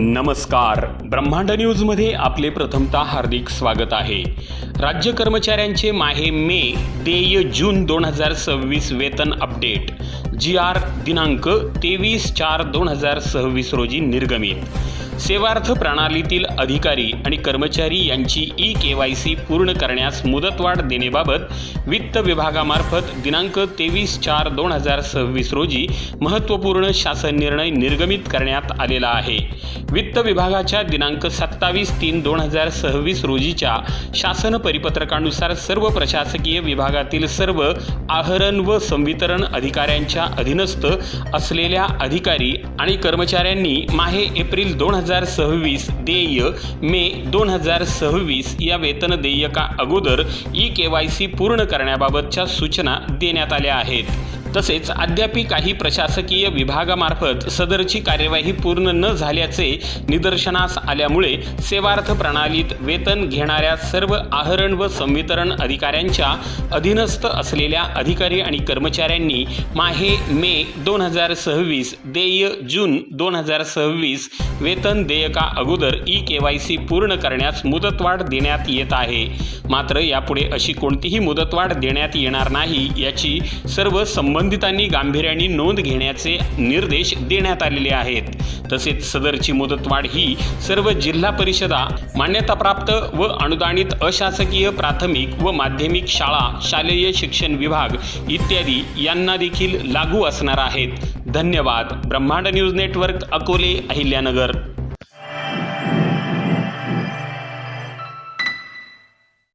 नमस्कार, ब्रह्मांड न्यूजमध्ये आपले प्रथमतः हार्दिक स्वागत आहे। राज्य कर्मचाऱ्यांचे माहे मे देय जून 2026 वेतन अपडेट GR दिनांक 23/4/2026 रोजी निर्गमित। सेवार्थ प्रणालीतील अधिकारी आणि कर्मचारी यांची KYC पूर्ण करण्यास मुदतवाढ देण्याबाबत वित्त विभागामार्फत दिनांक 23/4/2026 रोजी महत्त्वपूर्ण शासन निर्णय निर्गमित करण्यात आलेला आहे। वित्त विभागाच्या दिनांक 27/3/2026 रोजीच्या शासन परिपत्रकानुसार सर्व प्रशासकीय विभागातील सर्व आहरण व संवितरण अधिकाऱ्यांच्या अधीनस्थ असलेल्या अधिकारी आणि कर्मचाऱ्यांनी माहे एप्रिल 2026 देय मे 2026 या वेतन देयका अगोदर KYC पूर्ण करण्याबाबतच्या सूचना देण्यात आल्या आहेत। तसेच अद्यापी काही प्रशासकीय विभागामार्फत सदरची कार्यवाही पूर्ण न झाल्याचे निदर्शनास आल्यामुळे सेवार्थ प्रणालीत वेतन घेणाऱ्या सर्व आहरण व संवितरण अधिकाऱ्यांच्या अधीनस्थ असलेल्या अधिकारी आणि कर्मचाऱ्यांनी माहे मे 2026 देय जून 2026 वेतन देयका अगोदर KYC पूर्ण करण्यास मुदतवाढ देण्यात येत आहे। मात्र यापुढे अशी कोणतीही मुदतवाढ देण्यात येणार नाही याची सर्व संबंधितांनी गांभीर्याने नोंद घेण्याचे निर्देश देण्यात आलेले आहेत। तसेच सदरची मुदतवाढ ही सर्व जिल्हा परिषदा, मान्यताप्राप्त व अनुदानित अशासकीय प्राथमिक व माध्यमिक शाळा, शालेय शिक्षण विभाग इत्यादी यांना देखील लागू असणार आहेत। धन्यवाद। ब्रह्मांड न्यूज नेटवर्क, अकोले, अहिल्यानगर।